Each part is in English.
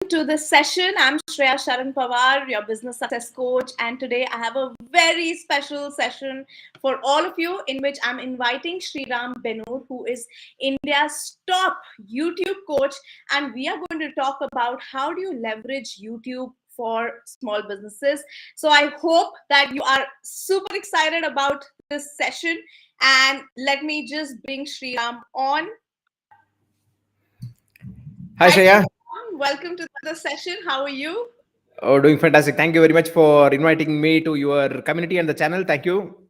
to this session. I'm Sharan Pawar, your business success coach, and today I have a very special session for all of you in which I'm inviting Sriram, who is India's top YouTube coach, and we are going to talk about how do you leverage YouTube for small businesses. So I hope that you are super excited about this session, and let me just bring Sriram on. Hi Hi, Shreya. Sriram. Welcome to the session. How are you? Oh, doing fantastic. Thank you very much for inviting me to your community and the channel. Thank you.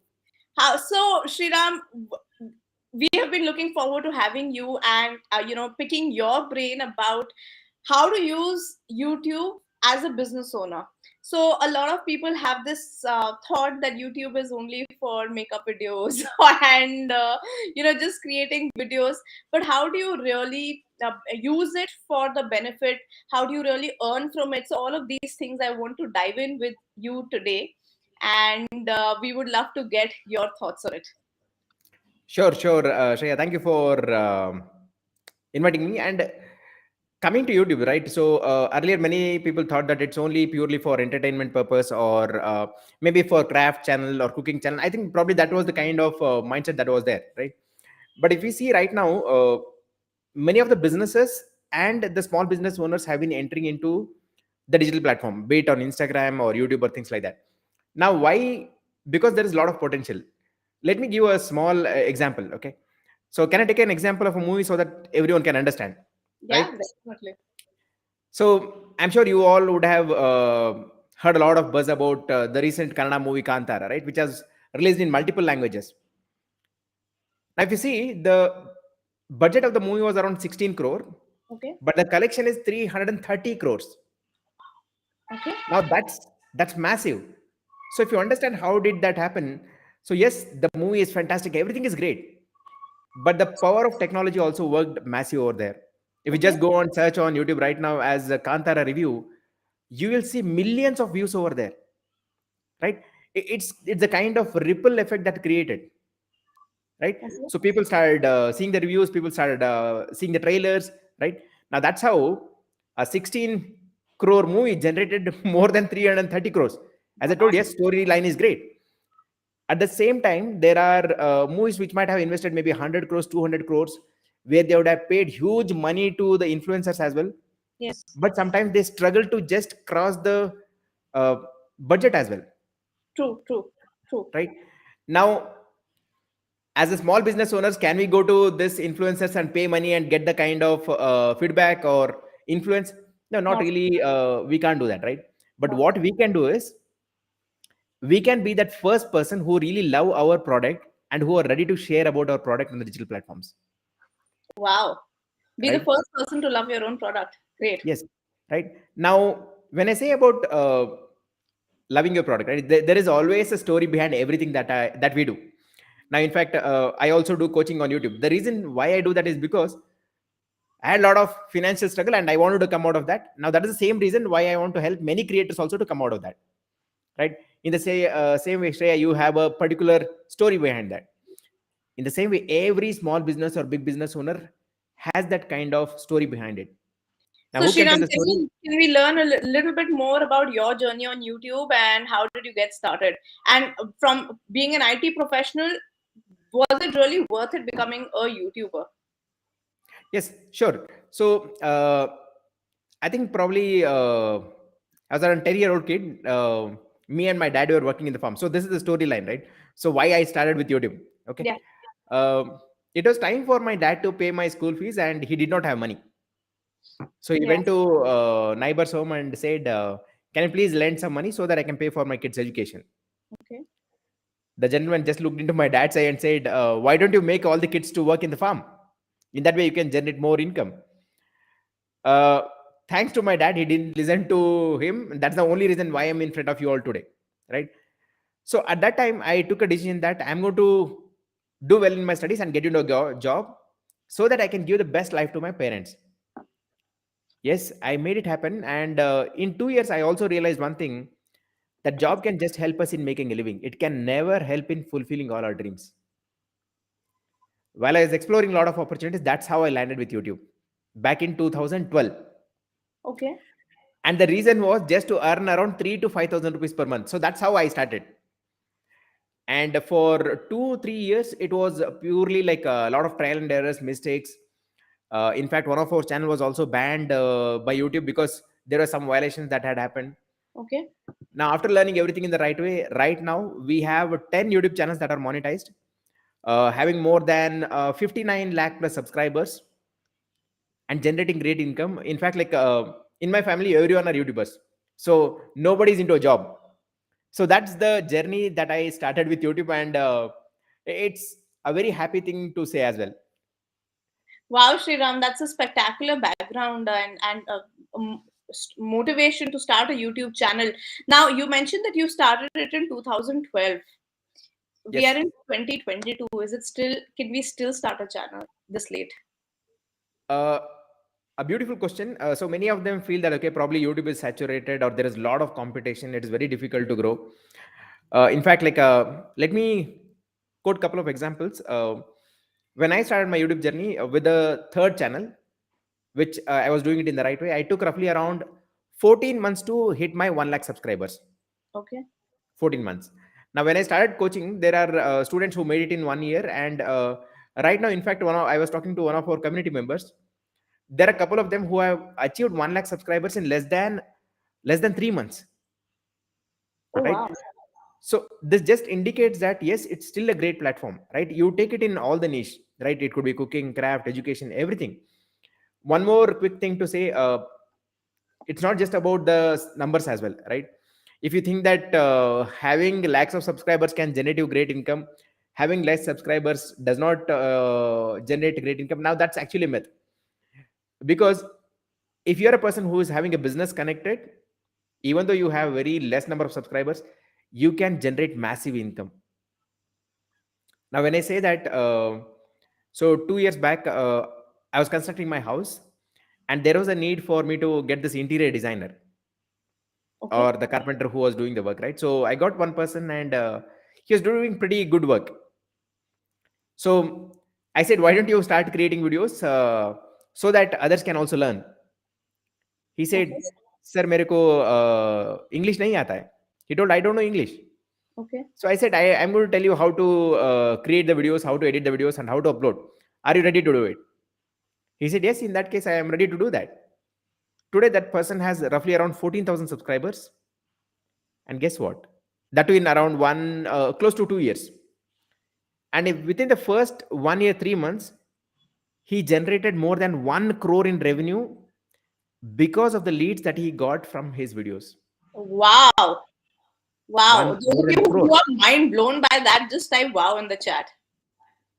So, Sriram, we have been looking forward to having you and picking your brain about how to use YouTube as a business owner. So a lot of people have this thought that YouTube is only for makeup videos and just creating videos. But how do you really use it for the benefit? How do you really earn from it? So all of these things I want to dive in with you today, and we would love to get your thoughts on it. Sure, Shreya. Thank you for inviting me and coming to YouTube. Right. So earlier, many people thought that it's only purely for entertainment purpose or maybe for craft channel or cooking channel. I think probably that was the kind of mindset that was there. Right. But if we see right now, many of the businesses and the small business owners have been entering into the digital platform, be it on Instagram or YouTube or things like that. Now, why? Because there is a lot of potential. Let me give a small example. Okay. So, can I take an example of a movie so that everyone can understand? Yeah, Right. definitely. So, I'm sure you all would have heard a lot of buzz about the recent Kannada movie Kantara, right, which has released in multiple languages. Now, if you see, the budget of the movie was around 16 crore, Okay. but the collection is 330 crores. Okay. Now that's massive. So if you understand how did that happen, so yes, the movie is fantastic, everything is great, but the power of technology also worked massive over there. If you Okay. just go on search on YouTube right now as a Kantara review, you will see millions of views over there, right? It's the kind of ripple effect that created, right? Okay. So people started seeing the reviews, people started seeing the trailers, right? Now that's how a 16 crore movie generated more than 330 crores. As I Wow. told, yes, storyline is great. At the same time, there are movies which might have invested maybe 100 crores, 200 crores, where they would have paid huge money to the influencers as well, Yes. but sometimes they struggle to just cross the uh, budget as well, True. True. True. right? Now, as a small business owners, can we go to this influencers and pay money and get the kind of feedback or influence? No, not Not. really. We can't do that, right? But Not. what we can do is we can be that first person who really love our product and who are ready to share about our product on the digital platforms, Wow. Be the right? first person to love your own product. Great. Yes, right. Now, when I say about loving your product, right, there is always a story behind everything that we do. Now, in fact, I also do coaching on YouTube. The reason why I do that is because I had a lot of financial struggle and I wanted to come out of that. Now, that is the same reason why I want to help many creators also to come out of that, right? In the same way, Shreya, you have a particular story behind that. In the same way, every small business or big business owner has that kind of story behind it. Now, So, who can tell Shriram, the story? can we learn a little bit more about your journey on YouTube and how did you get started? And from being an IT professional, was it really worth it becoming a YouTuber? Yes, sure. So, I think probably as a 10-year-old kid, me and my dad were working in the farm. So, this is the storyline, right? So, why I started with YouTube. Okay. Yeah. It was time for my dad to pay my school fees, and he did not have money. So, he Yeah. went to neighbor's home and said, can you please lend some money so that I can pay for my kids' education? Okay. The gentleman just looked into my dad's eye and said, why don't you make all the kids to work in the farm? In that way, you can generate more income. uh, Thanks to my dad, he didn't listen to him. That's the only reason why I'm in front of you all today, right? So at that time, I took a decision that I'm going to do well in my studies and get into a job so that I can give the best life to my parents. Yes, I made it happen. And in 2 years, I also realized one thing, that job can just help us in making a living. It can never help in fulfilling all our dreams. While I was exploring a lot of opportunities, that's how I landed with YouTube back in 2012. Okay. And the reason was just to earn around 3 to 5,000 rupees per month. So that's how I started. And for 2 3 years, it was purely like a lot of trial and errors, mistakes. In fact, one of our channel was also banned by YouTube because there were some violations that had happened. Okay. Now, after learning everything in the right way, right now we have 10 YouTube channels that are monetized, having more than 59 lakh plus subscribers and generating great income. In fact, like in my family, everyone are YouTubers, so nobody's into a job. So that's the journey that I started with YouTube, and it's a very happy thing to say as well. Wow, Sriram, that's a spectacular background motivation to start a YouTube channel. Now, you mentioned that you started it in 2012. We are Yes. in 2022. Is it still, can we still start a channel this late? Uh, a beautiful question. So many of them feel that okay, probably YouTube is saturated or there is a lot of competition. It is very difficult to grow. In fact, like let me quote a couple of examples. When I started my YouTube journey with the third channel, which I was doing it in the right way, I took roughly around 14 months to hit my 1 lakh subscribers. Okay. 14 months. Now, when I started coaching, there are students who made it in 1 year, and right now, in fact, I was talking to one of our community members. There are a couple of them who have achieved 1 lakh subscribers in less than 3 months, Oh, right? wow. So this just indicates that yes, it's still a great platform, right? You take it in all the niche, right? It could be cooking, craft, education, everything. One more quick thing to say, it's not just about the numbers as well, right? If you think that having lakhs of subscribers can generate you great income, having less subscribers does not generate great income. Now that's actually a myth, because if you're a person who is having a business connected, even though you have very less number of subscribers, you can generate massive income. Now when I say that, so 2 years back, I was constructing my house, and there was a need for me to get this interior designer Okay. or the carpenter who was doing the work, right? So I got one person, and he was doing pretty good work. So I said, why don't you start creating videos so that others can also learn? He said, Okay. sir, मेरे को English नहीं आता है. He told, I don't know English. Okay. So I said, I'm going to tell you how to create the videos, how to edit the videos, and how to upload. Are you ready to do it? He said, yes, in that case, I am ready to do that. Today, that person has roughly around 14,000 subscribers. And guess what? That too in around close to 2 years. And if within the first 1 year, 3 months, he generated more than 1 crore in revenue because of the leads that he got from his videos. Wow. Wow. One Those more of than you a who crore. are mind blown by that, just type wow in the chat.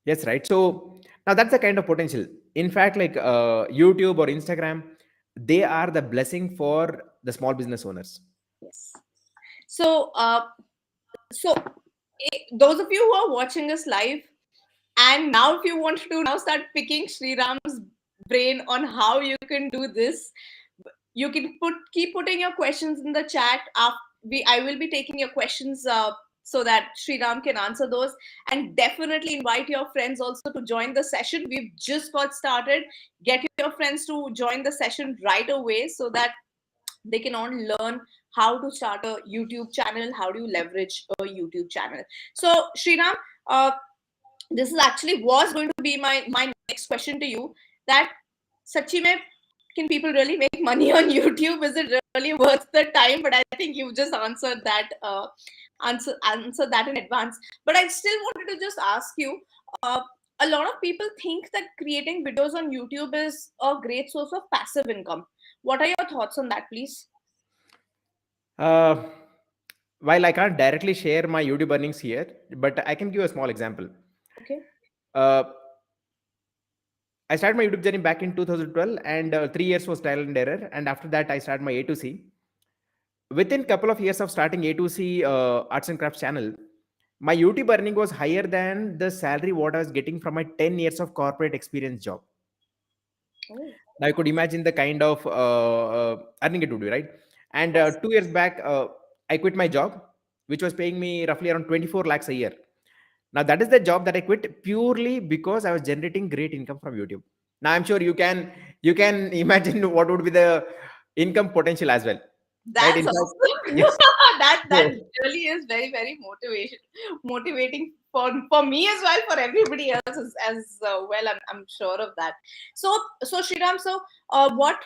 Yes, right. So now that's the kind of potential. In fact, like YouTube or Instagram, they are the blessing for the small business owners. Yes. So, so those of you who are watching us live, and now if you want to now start picking Sriram's brain on how you can do this, you can keep putting your questions in the chat. I will be taking your questions so that Sriram can answer those, and definitely invite your friends also to join the session. We've just got started. Get your friends to join the session right away so that they can all learn how to start a YouTube channel, how do you leverage a YouTube channel. So Sriram, uh, this is actually was going to be my next question to you, that sachi mein, can people really make money on YouTube? Is it really worth the time? But I think you've just answered that answer that in advance. But I still wanted to just ask you, uh, a lot of people think that creating videos on YouTube is a great source of passive income. What are your thoughts on that, please? Uh, while I can't directly share my YouTube earnings here, but I can give a small example. Okay. Uh, I started my YouTube journey back in 2012, and 3 years was trial and error. And after that, I started my A2C. Within couple of years of starting A2C arts and crafts channel, my YouTube earning was higher than the salary what I was getting from my 10 years of corporate experience job. Oh. Now you could imagine the kind of earning it would be, right? And Yes. 2 years back, I quit my job, which was paying me roughly around 24 lakhs a year. Now that is the job that I quit purely because I was generating great income from YouTube. Now I'm sure you can imagine what would be the income potential as well, right? In That's fact, awesome. yes. That So really is very very motivating for me as well, for everybody else as well. I'm sure of that. So Shriram, what?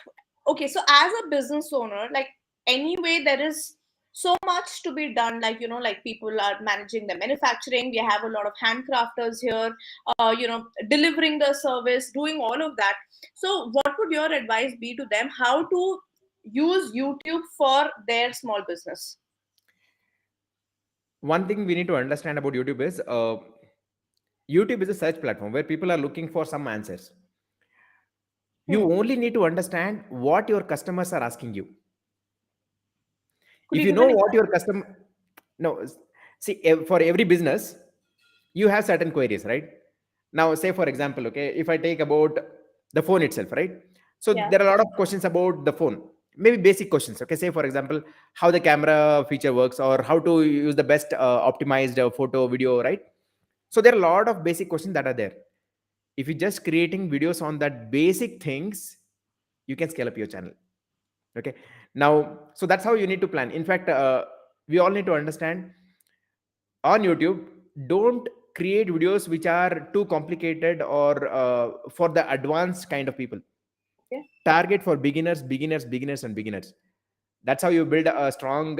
Okay, so as a business owner, like anyway, there is so much to be done. Like like people are managing the manufacturing. We have a lot of handcrafters here. Delivering the service, doing all of that. So, what would your advice be to them? How to use YouTube for their small business? one thing we need to understand about YouTube is YouTube is a search platform where people are looking for some answers. You Hmm. only need to understand what your customers are asking you. Could If you you give know an what your example? customer, no, see, for every business, you have certain queries, right? Now, say for example, okay, if I take about the phone itself, right? So Yeah. there are a lot of questions about the phone, maybe basic questions. Okay, say for example, how the camera feature works, or how to use the best optimized photo, video, right? So there are a lot of basic questions that are there. If you're just creating videos on that basic things, you can scale up your channel. Okay, now, so that's how you need to plan. In fact, we all need to understand on YouTube, don't create videos which are too complicated or for the advanced kind of people. Okay. Target for beginners and beginners. That's how you build a strong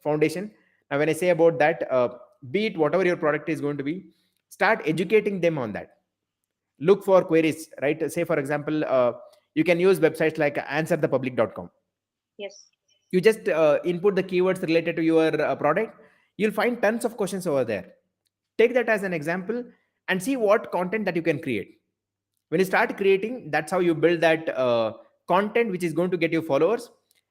foundation. Now when I say about that, be it whatever your product is going to be, start educating them on that. Look for queries, right? Say for example, you can use websites like answerthepublic.com. Yes. You just input the keywords related to your product. You'll find tons of questions over there. Take that as an example and see what content that you can create. When you start creating, that's how you build that content which is going to get you followers.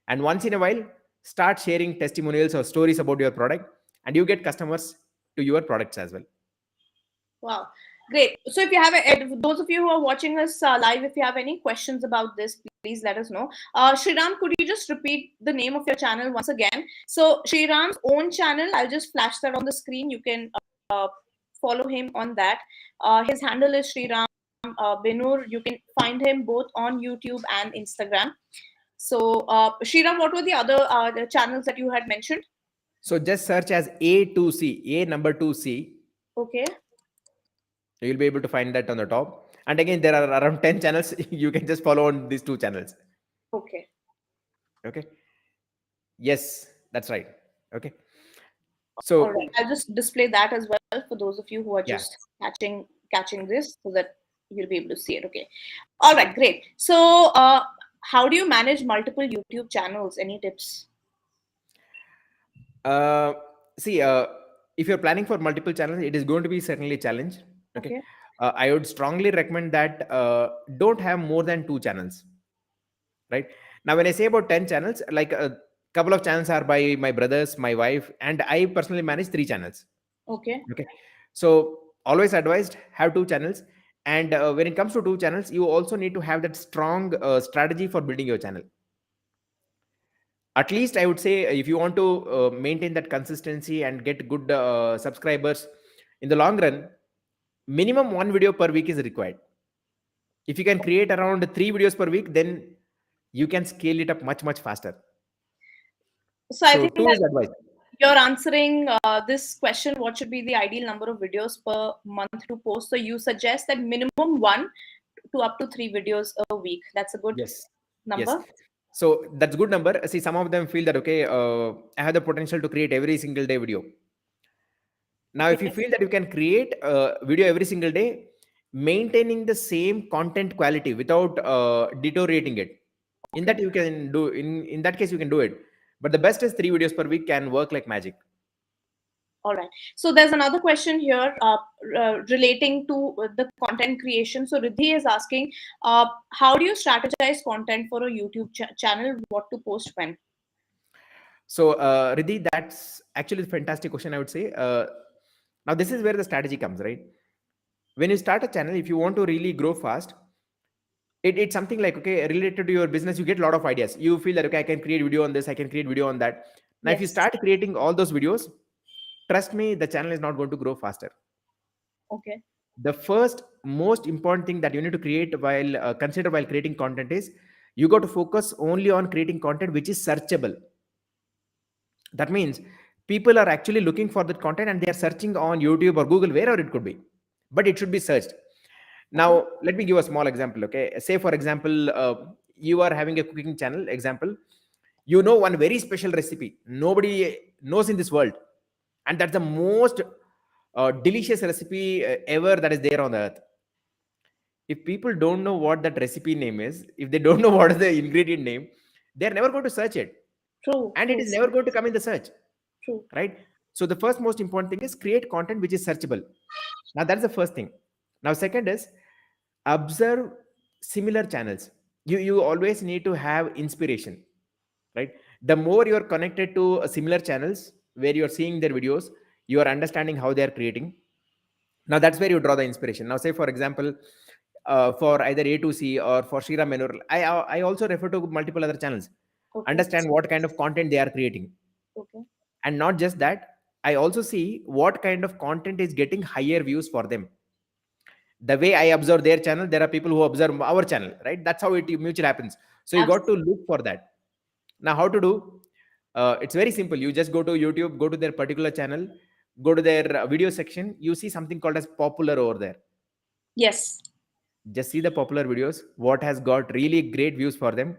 And once in a while, start sharing testimonials or stories about your product, and you get customers to your products as well. Wow. Great. So, if you have those of you who are watching us live, if you have any questions about this, please let us know. Shriram, could you just repeat the name of your channel once again? So, Shriram's own channel, I'll just flash that on the screen. You can uh, follow him on that. His handle is Sriram Binur. You can find him both on YouTube and Instagram. So, Shriram, what were the other the channels that you had mentioned? So just search as A2C, A number 2C. Okay. You'll be able to find that on the top. And again, there are around 10 channels. You can just follow on these two channels. Okay. Okay. Yes, that's right. Okay. All right. So I'll just display that as well for those of you who are yeah. just catching this so that you'll be able to see it. Okay. All right. Great. So, how do you manage multiple YouTube channels? Any tips? Uh, See, if you're planning for multiple channels, it is going to be certainly a challenge. Okay. Okay. I would strongly recommend that don't have more than two channels. Right now, when I say about 10 channels, like a couple of channels are by my brothers, my wife, and I personally manage three channels. Okay. Okay, so always advised have two channels. And when it comes to two channels, you also need to have that strong strategy for building your channel. At least I would say, if you want to maintain that consistency and get good subscribers in the long run, minimum one video per week is required. If you can create around three videos per week, then you can scale it up much faster. So, I So think two that is advice. you're answering this question: what should be the ideal number of videos per month to post? So, you suggest that minimum one to up to three videos a week. That's a good Yes, yes. number. So that's good number. See, some of them feel that okay, I have the potential to create every single day video. Now, if you Okay. feel that you can create a video every single day, maintaining the same content quality without deteriorating it, in Okay. that you can do. In that case, you can do it. But the best is three videos per week can work like magic. All right. So there's another question here relating to the content creation. So Riddhi is asking, how do you strategize content for a YouTube channel? What to post when? So, Riddhi, that's actually a fantastic question, I would say. Now, this is where the strategy comes, right? When you start a channel, if you want to really grow fast, it's something like, okay, related to your business, you get a lot of ideas. You feel that, okay, I can create video on this, I can create video on that. Now, if you Yes. start creating all those videos, trust me, the channel is not going to grow faster. Okay. The first most important thing that you need to create while consider while creating content is You got to focus only on creating content which is searchable. That means people are actually looking for that content and they are searching on YouTube or Google, wherever it could be, but it should be searched. Okay. Now let me give a small example. Okay, say for example, you are having a cooking channel example. You know one very special recipe nobody knows in this world, and that's the most delicious recipe ever that is there on the earth. If people don't know what that recipe name is, if they don't know what is the ingredient name, they're never going to search it, True. and it True. is never going to come in the search, True. right? So the first most important thing is create content which is searchable. Now that's the first thing. Now second is observe similar channels. You always need to have inspiration, right? The more you're connected to similar channels where you're seeing their videos, you are understanding how they are creating. Now that's where you draw the inspiration. Now say for example, for either A to C or for Sriram Menur, I also refer to multiple other channels, Okay. understand what kind of content they are creating. Okay. And not just that, I also see what kind of content is getting higher views for them. The way I observe their channel, there are people who observe our channel, right? That's how it mutually happens. So you got to Absolutely. look for that. Now how to do? It's very simple. You just go to YouTube, go to their particular channel, go to their video section, you see something called as popular over there. Yes. Just see the popular videos, what has got really great views for them.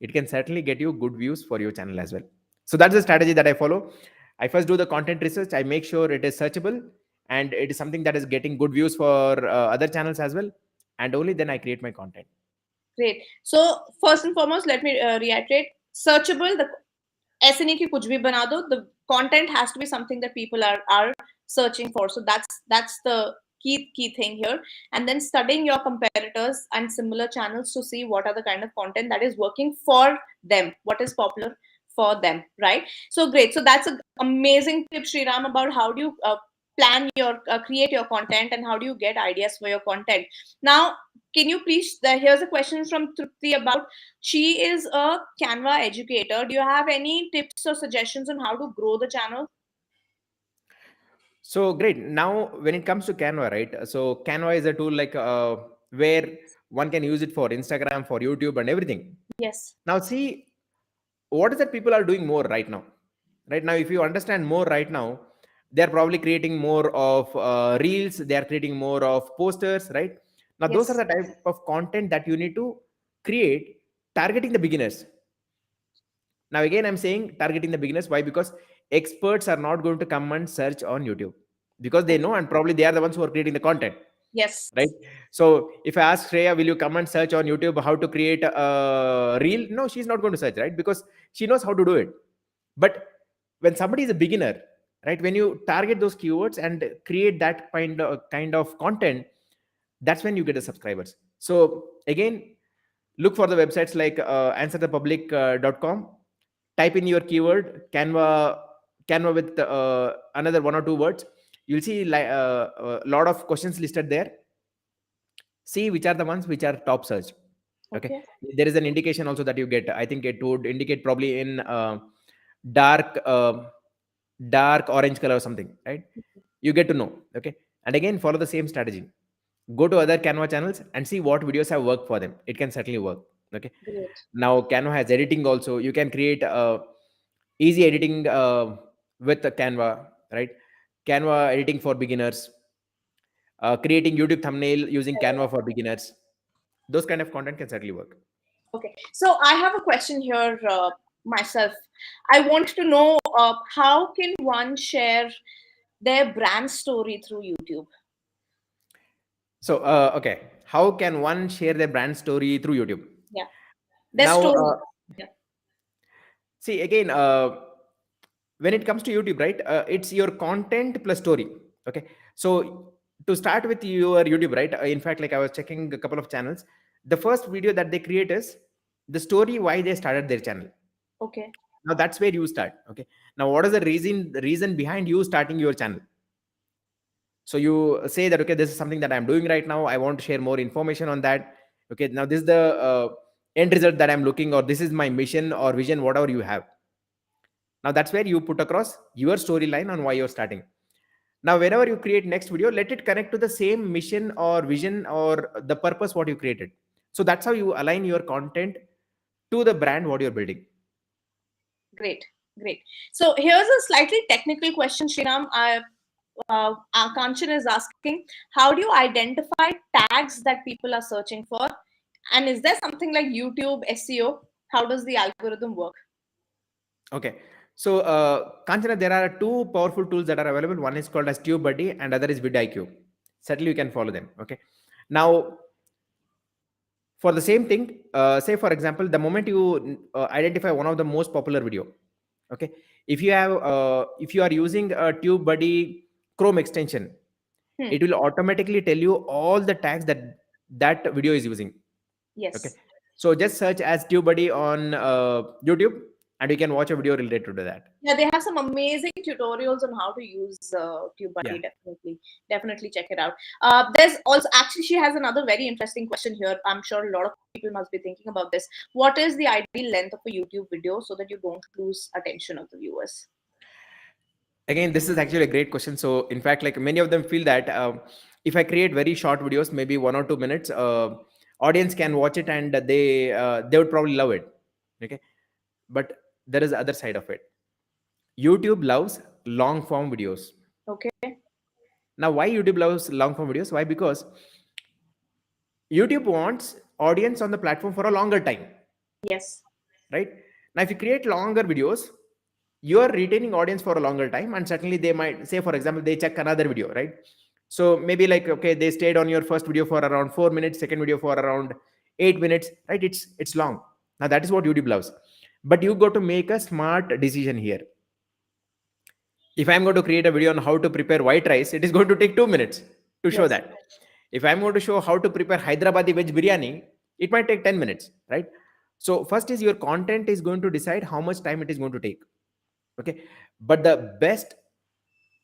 It can certainly get you good views for your channel as well. So that's the strategy that I follow. I first do the content research, I make sure it is searchable and it is something that is getting good views for other channels as well, and only then I create my content. Great. So first and foremost, let me reiterate: searchable. The ऐसे नहीं कि कुछ भी बना दो. The content has to be something that people are searching for. So that's the key thing here. And then studying your competitors and similar channels to see what are the kind of content that is working for them, what is popular for them, right? So great. So that's an amazing tip, Sriram, about how do you plan your create your content and how do you get ideas for your content. Now, can you please? Here's a question from Trupti about, she is a Canva educator. Do you have any tips or suggestions on how to grow the channel? So great. Now when it comes to Canva, right? So Canva is a tool like where one can use it for Instagram, for YouTube and everything. Yes. Now see, what is that people are doing more right now? Right now, if you understand more right now, they're probably creating more of reels, they are creating more of posters, right? Now those are Yes. the type of content that you need to create, targeting the beginners. Now again I'm saying targeting the beginners. Why? Because experts are not going to come and search on YouTube, because they know and probably they are the ones who are creating the content, Yes. right? So if I ask Shreya, will you come and search on YouTube how to create a reel? No, she's not going to search, right? Because she knows how to do it. But when somebody is a beginner, right, when you target those keywords and create that kind of content, that's when you get the subscribers. So again, look for the websites like answerthepublic.com. Type in your keyword Canva with another one or two words. You'll see like a lot of questions listed there. See which are the ones which are top search. Okay, Okay. there is an indication also that you get. I think it would indicate probably in dark dark orange color or something, right? You get to know. Okay, and again follow the same strategy. Go to other Canva channels and see what videos have worked for them. It can certainly work. Okay, Great. now Canva has editing also. You can create easy editing with the Canva, right? Canva editing for beginners, creating YouTube thumbnail using Canva for beginners. Those kind of content can certainly work. Okay. So I have a question here myself. I want to know how can one share their brand story through YouTube? So okay, how can one share their brand story through YouTube? Yeah. Their Now story. Yeah. see again, when it comes to YouTube, right? It's your content plus story. Okay, so to start with your YouTube, right? In fact, like I was checking a couple of channels, the first video that they create is the story why they started their channel. Okay. Now that's where you start. Okay, now what is the reason behind you starting your channel? So you say that, okay, this is something that I'm doing right now, I want to share more information on that. Okay, now this is the end result that I'm looking, or this is my mission or vision, whatever you have. Now that's where you put across your storyline on why you're starting. Now whenever you create next video, let it connect to the same mission or vision or the purpose what you created. So that's how you align your content to the brand what you're building. Great, great. So here's a slightly technical question, Sriram. Kanchan is asking, how do you identify tags that people are searching for? And is there something like YouTube SEO? How does the algorithm work? Okay. So, Kanchana, there are two powerful tools that are available. One is called as TubeBuddy and other is vidIQ. Certainly, you can follow them. Okay. Now, for the same thing, say for example, the moment you identify one of the most popular video, okay, if you are using a TubeBuddy Chrome extension, Hmm. it will automatically tell you all the tags that that video is using. Okay, Yes. so just search as TubeBuddy on YouTube, and you can watch a video related to that. Yeah, they have some amazing tutorials on how to use Yeah. TubeBuddy. Definitely check it out. There's also actually she has another very interesting question here. I'm sure a lot of people must be thinking about this. What is the ideal length of a YouTube video so that you don't lose attention of the viewers? Again, this is actually a great question. So in fact, like many of them feel that if I create very short videos, maybe 1 or 2 minutes, audience can watch it and they would probably love it. Okay, but there is the other side of it. YouTube loves long form videos. Okay. Now, why YouTube loves long form videos? Why? Because YouTube wants audience on the platform for a longer time, Yes. right? Now, if you create longer videos, you are retaining audience for a longer time, and certainly they might say, for example, they check another video, right? So maybe like, okay, they stayed on your first video for around 4 minutes, second video for around 8 minutes, right? It's long. Now that is what YouTube loves, but you got to make a smart decision here. If I'm going to create a video on how to prepare white rice, it is going to take 2 minutes to show Yes. that. If I'm going to show how to prepare Hyderabadi veg biryani, it might take 10 minutes, right? So first is your content is going to decide how much time it is going to take. Okay, but the best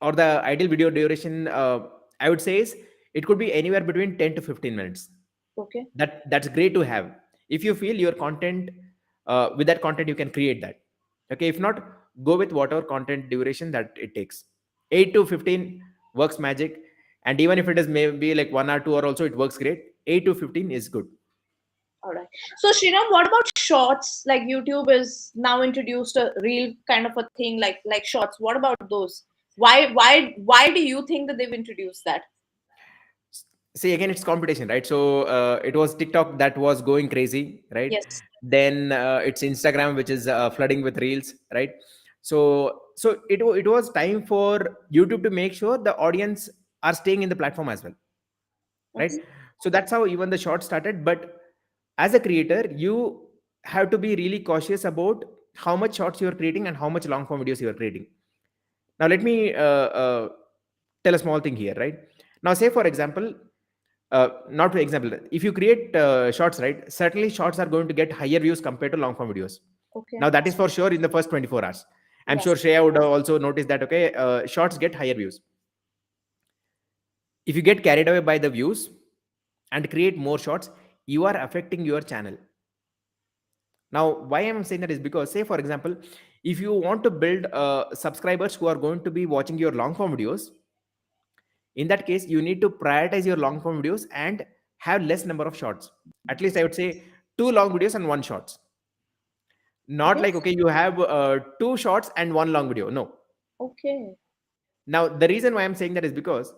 or the ideal video duration, I would say, is it could be anywhere between 10 to 15 minutes. Okay. That's great to have. If you feel your content, with that content you can create that. Okay, if not, go with whatever content duration that it takes. 8 to 15 works magic, and even if it is maybe like 1 or 2 hour also, it works great. 8 to 15 is good. All right. So, Sriram, what about shorts? Like YouTube is now introduced a real kind of a thing, like shorts. What about those? Why do you think that they've introduced that? See, again, it's competition, right? So it was TikTok that was going crazy, right? Yes. Then it's Instagram which is flooding with reels, right? So it was time for YouTube to make sure the audience are staying in the platform as well, right? Okay. So that's how even the short started. But as a creator, you have to be really cautious about how much shorts you're creating and how much long form videos you're creating. Now let me tell a small thing here, right? Now say for example, not for example, if you create shorts, right, certainly shorts are going to get higher views compared to long form videos. Okay. Now that is for sure in the first 24 hours. I'm Yes. sure Shreya would also notice that. Okay, shorts get higher views. If you get carried away by the views and create more shorts, you are affecting your channel. Now why I'm saying that is because, say for example, if you want to build subscribers who are going to be watching your long form videos, in that case you need to prioritize your long form videos and have less number of shorts. At least I would say two long videos and one shorts. Not like, Yes. okay, you have two shorts and one long video. No. Okay. Now the reason why I'm saying that is because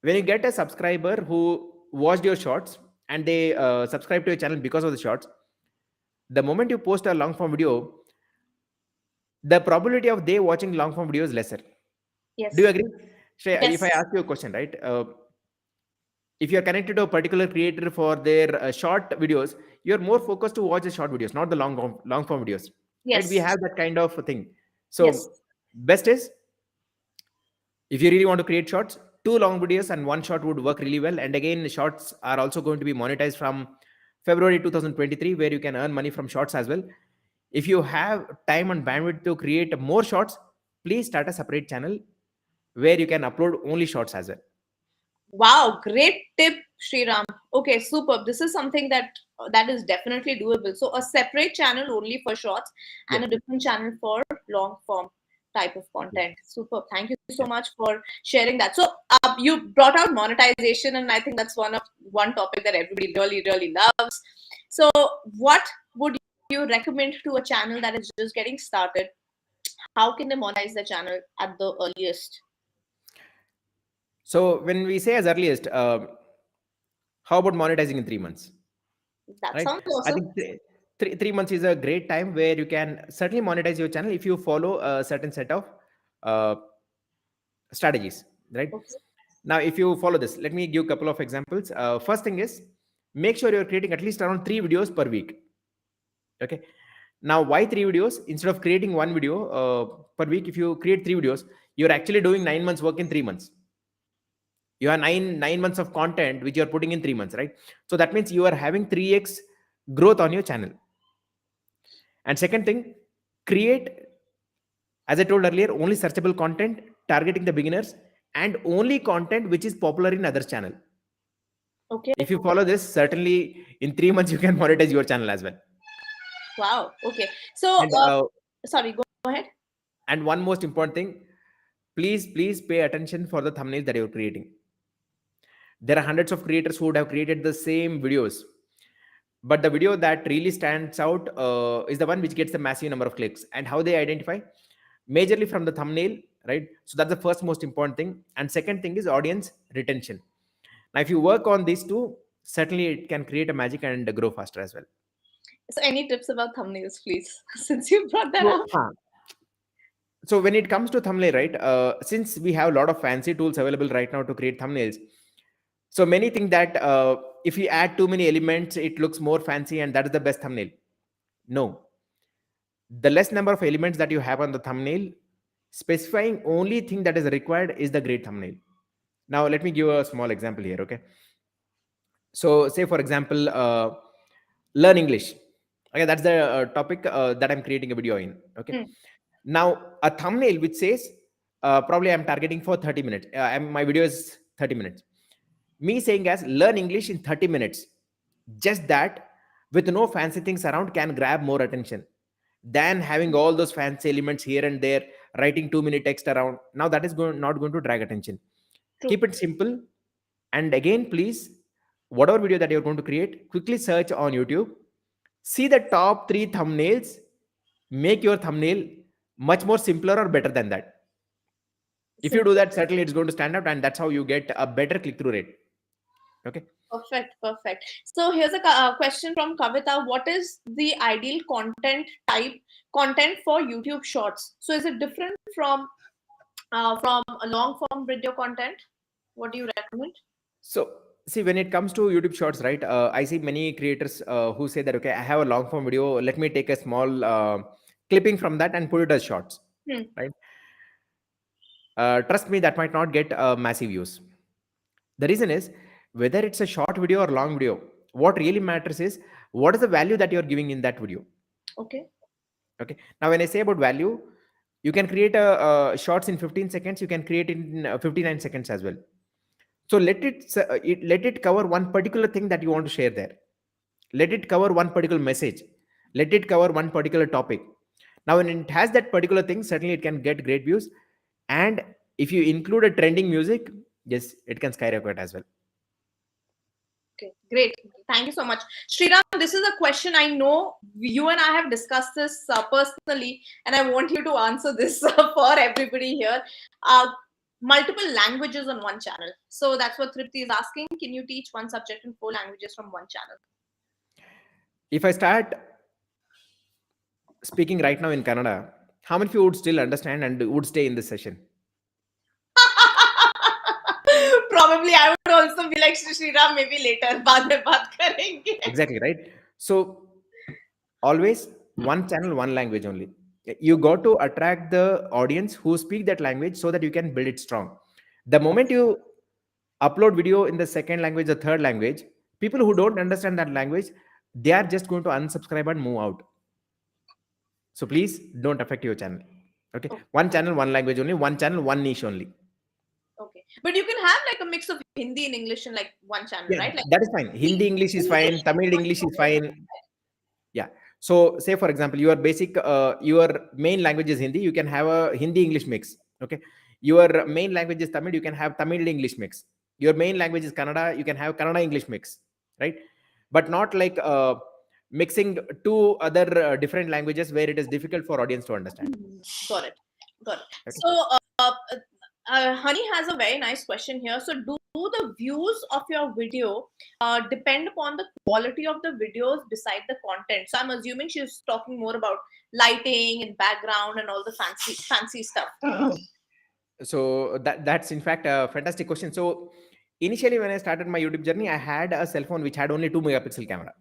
when you get a subscriber who watched your shorts and they subscribe to your channel because of the shorts, the moment you post a long form video, the probability of they watching long form video is lesser. Do you Yes. agree? Shreya, if I Yes. ask you a question, right? If you're connected to a particular creator for their short videos, you're more focused to watch the short videos, not the long form videos, right? We Yes. have that kind of thing. Yes. So best is, if you really want to create shorts, two long videos and one short would work really well. And again, shorts are also going to be monetized from February 2023, where you can earn money from shorts as well. If you have time and bandwidth to create more shorts, please start a separate channel where you can upload only shorts as well. Wow, great tip, Sriram. Okay, superb. This is something that is definitely doable. So a separate channel only for shorts Yeah, and a different channel for long form type of yeah, content. Superb. Thank you so yeah. much for sharing that. So you brought out monetization, and I think that's one topic that everybody really loves. So what would you you recommend to a channel that is just getting started? How can they monetize their channel at the earliest? So when we say as earliest, how about monetizing in 3 months? That Right? sounds I awesome. think 3 months is a great time where you can certainly monetize your channel if you follow a certain set of uh, strategies. Right? Okay. Now, if you follow this, let me give a couple of examples. First thing is, make sure you're creating at least around 3 videos per week. Okay. Now, why 3 videos instead of creating one video per week? If you create 3 videos, you're actually doing 9 months work in 3 months. You have nine months of content which you're putting in 3 months, right? So that means you are having 3x growth on your channel. And second thing, create, as I told earlier, only searchable content targeting the beginners, and only content which is popular in others channel. Okay. If you follow this, certainly in 3 months you can monetize your channel as well. Wow. Okay. So, And sorry, go ahead. and one most important thing, please pay attention for the thumbnails that you're creating. There are hundreds of creators who would have created the same videos, but the video that really stands out is the one which gets the massive number of clicks. And how they identify? Majorly from the thumbnail, right? So that's the first most important thing. And second thing is audience retention. Now if you work on these two, certainly it can create a magic and grow faster as well. So, any tips about thumbnails, please, since you brought that So, up? so when it comes to thumbnail, right, since we have a lot of fancy tools available right now to create thumbnails, so many think that if we add too many elements it looks more fancy and that is the best thumbnail. No, the less number of elements that you have on the thumbnail, specifying only thing that is required, is the great thumbnail. Now let me give a small example here. Okay, so say for example, learn English. Okay, that's the topic that I'm creating a video in. Okay, Hmm. now a thumbnail which says probably I'm targeting for 30 minutes, my video is 30 minutes, me saying as learn English in 30 minutes, just that, with no fancy things around, can grab more attention than having all those fancy elements here and there, writing 2 minute text around. Now that is not going to drag attention. True. Keep it simple. And again, please, whatever video that you're going to create, quickly search on YouTube, see the top 3 thumbnails, make your thumbnail much more simpler or better than that. If you do that, certainly it's going to stand out, and that's how you get a better click-through rate. Okay. Perfect, perfect. So here's a question from Kavita. What is the ideal content for YouTube Shorts? So is it different from a long form video content? What do you recommend? So, see, when it comes to YouTube Shorts, right? I see many creators who say that, okay, I have a long form video. Let me take a small clipping from that and put it as shorts, Hmm. right? Trust me, that might not get massive views. The reason is, whether it's a short video or long video, what really matters is what is the value that you're giving in that video. Okay. Okay. Now, when I say about value, you can create a shorts in 15 seconds. You can create it in 59 seconds as well. So let it cover one particular thing that you want to share there. Let it cover one particular message. Let it cover one particular topic. Now, when it has that particular thing, certainly it can get great views. And if you include a trending music, yes, it can skyrocket as well. Okay, great. Thank you so much. Sriram, this is a question I know you and I have discussed this personally, and I want you to answer this for everybody here. Uh, Multiple languages on one channel. So that's what Tripti is asking. Can you teach one subject in 4 languages from one channel? If I start speaking right now in Kannada, how many of you would still understand and would stay in this session? Probably I would also be like Sriram, maybe later. बाद में बात करेंगे. Exactly, right? So, always one channel, one language only. You got to attract the audience who speak that language so that you can build it strong. The moment you upload video in the second language, the third language, people who don't understand that language, they are just going to unsubscribe and move out. So please don't affect your channel. Okay, Okay. one channel, one language only, one channel, one niche only. Okay. But you can have like a mix of Hindi and English in like one channel, Yeah, right? Like that is fine. Hindi English is fine, Tamil English is fine. Yeah. So say for example, your basic your main language is Hindi, you can have a Hindi English mix. Okay. Your main language is Tamil, you can have Tamil English mix. Your main language is Kannada, you can have Kannada English mix, right? But not like mixing two other different languages where it is difficult for audience to understand. Got it. Got it. Okay. So, Honey has a very nice question here. So, do the views of your video depend upon the quality of the videos beside the content? So, I'm assuming she's talking more about lighting and background and all the fancy stuff. So that's in fact a fantastic question. So initially when I started my YouTube journey, I had a cell phone which had only 2 megapixel camera.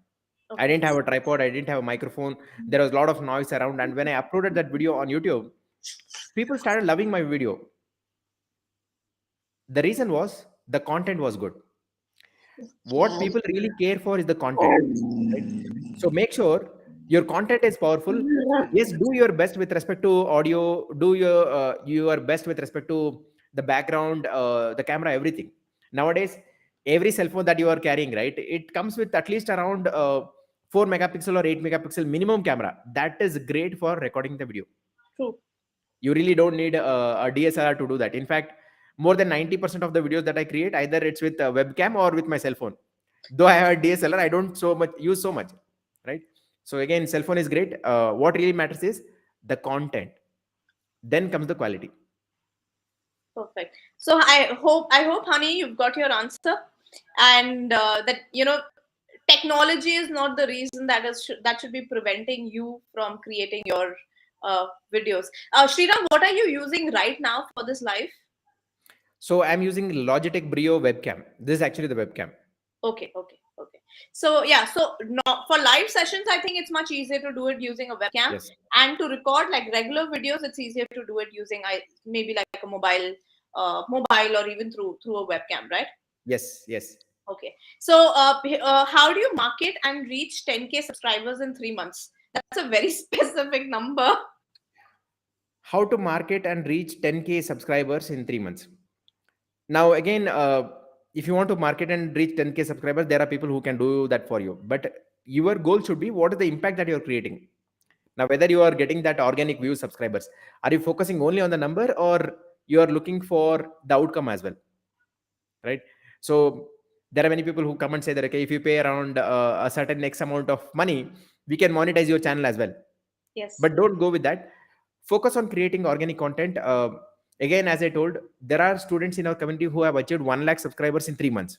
I Okay. didn't have a tripod, I didn't have a microphone. There was a lot of noise around, and when I uploaded that video on YouTube, people started loving my video. The reason was the content was good. What people really care for is the content, right? So make sure your content is powerful. Yes, do your best with respect to audio, do your best with respect to the background, the camera, everything. Nowadays every cell phone that you are carrying, right, it comes with at least around 4 megapixel or 8 megapixel minimum camera. That is great for recording the video. True. You really don't need a DSLR to do that. In fact, more than 90% of the videos that I create, either it's with a webcam or with my cell phone. Though I have a DSLR, I don't so much use so much, right? So again, cell phone is great. What really matters is the content. Then comes the quality. Perfect. So I hope, Honey, you've got your answer, and that technology is not the reason that should be preventing you from creating your videos. Sriram, what are you using right now for this live? So I'm using Logitech Brio webcam. This is actually the webcam. Okay. So yeah, so no, for live sessions, I think it's much easier to do it using a webcam, Yes. and to record like regular videos, it's easier to do it using maybe like a mobile or even through a webcam, right? Yes. Yes. Okay. So, how do you market and reach 10K subscribers in 3 months? That's a very specific number. How to market and reach 10K subscribers in 3 months? Now again, if you want to market and reach 10K subscribers, there are people who can do that for you, but your goal should be what is the impact that you're creating. Now whether you are getting that organic view subscribers, are you focusing only on the number, or you are looking for the outcome as well, right? So there are many people who come and say that, okay, if you pay around a certain x amount of money, we can monetize your channel as well. Yes. But don't go with that. Focus on creating organic content. Again, as I told, there are students in our community who have achieved 1 lakh subscribers in 3 months.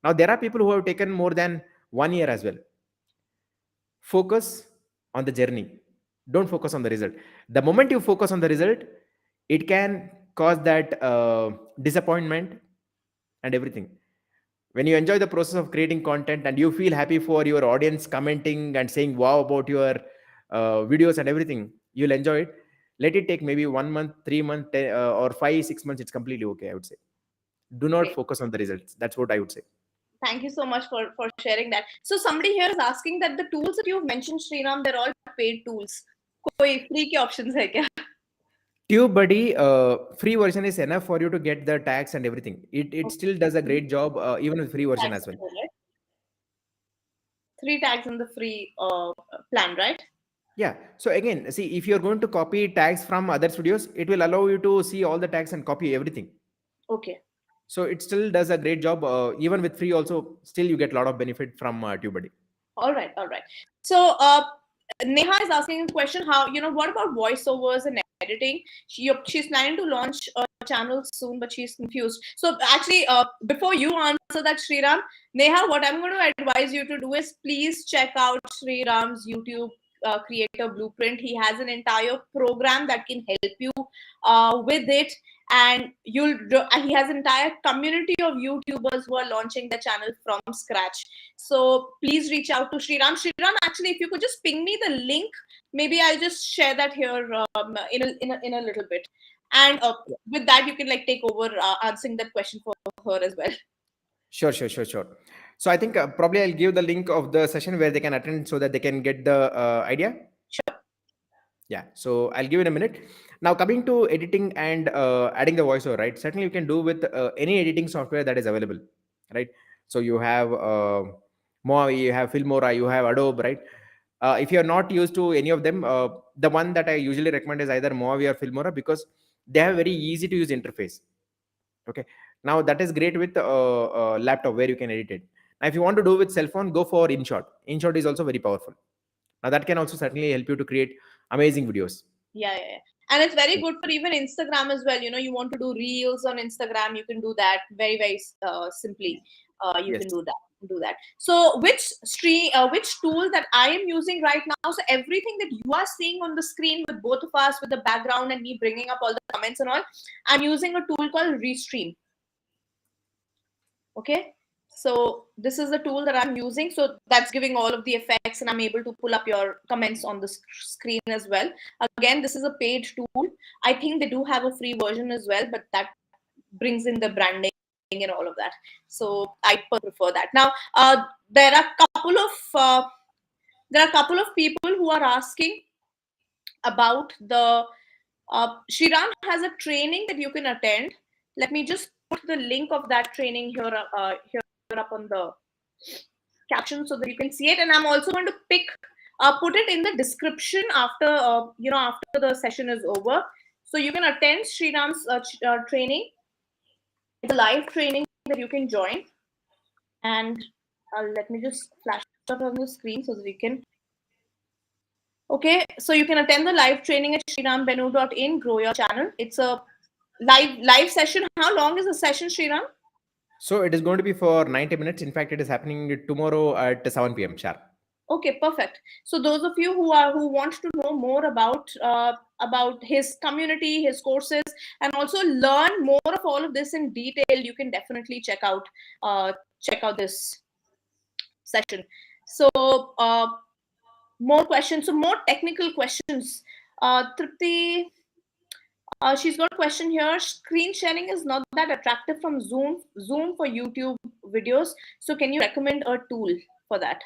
Now there are people who have taken more than 1 year as well. Focus on the journey, don't focus on the result. The moment you focus on the result, it can cause that disappointment and everything. When you enjoy the process of creating content and you feel happy for your audience commenting and saying wow about your videos and everything, you'll enjoy it. Let it take maybe 1 month, 3 months, or 5 6 months. It's completely okay, I would say. Do not Great. focus on the results. That's what I would say. Thank you so much for sharing that. So somebody here is asking that the tools that you've mentioned, Sriram, they're all paid tools. कोई free के options है क्या? TubeBuddy free version is enough for you to get the tags and everything. It still does a great job even with free version Tags as well. as well, right? 3 tags in the free plan, right? Yeah. So again, see, if you're going to copy tags from other studios, it will allow you to see all the tags and copy everything. Okay. So it still does a great job. Even with free also, still you get a lot of benefit from TubeBuddy. All right. So, Neha is asking a question: how, what about voiceovers and editing? She's planning to launch a channel soon, but she's confused. So, actually, before you answer that, Sriram, Neha, what I'm going to advise you to do is please check out Sriram's YouTube creator blueprint. He has an entire program that can help you with it, and he has an entire community of YouTubers who are launching their channel from scratch. So please reach out to Sriram. Sriram, actually, if you could just ping me the link, maybe I'll just share that here in a little bit. And with that, you can like take over answering that question for her as well. Sure. So I think probably I'll give the link of the session where they can attend so that they can get the idea. Sure. Yeah. So I'll give it a minute. Now coming to editing and adding the voiceover, right? Certainly you can do with any editing software that is available, right? So you have Moavi, you have Filmora, you have Adobe, right? If you're not used to any of them, the one that I usually recommend is either Moavi or Filmora, because they have very easy to use interface. Okay. Now that is great with laptop where you can edit it. Now, if you want to do with cell phone, go for InShot. InShot is also very powerful. Now that can also certainly help you to create amazing videos. Yeah. And it's very good for even Instagram as well. You want to do reels on Instagram, you can do that very, very simply. You Yes. can do that. So which tool that I am using right now, so everything that you are seeing on the screen with both of us, with the background and me bringing up all the comments and all, I'm using a tool called Restream. Okay, so this is the tool that I'm using, so that's giving all of the effects, and I'm able to pull up your comments on the screen as well. Again, this is a paid tool. I think they do have a free version as well, but that brings in the branding and all of that, so I prefer that. Now there are a couple of people who are asking about the Shriram has a training that you can attend. Let me just put the link of that training here up on the caption so that you can see it. And I'm also going to put it in the description after the session is over, so you can attend Sriram's training. It's a live training that you can join, and let me just flash it on the screen so that you can. Okay, so you can attend the live training at srirambenu.in, grow your channel. It's a live session. How long is the session, Sriram? So it is going to be for 90 minutes. In fact, it is happening tomorrow at 7 p.m. sharp. Okay, perfect. So those of you who want to know more about his community, his courses, and also learn more of all of this in detail, you can definitely check out this session. So more questions, so more technical questions. Tripti, she's got a question here. Screen sharing is not that attractive from Zoom for YouTube videos. So can you recommend a tool for that?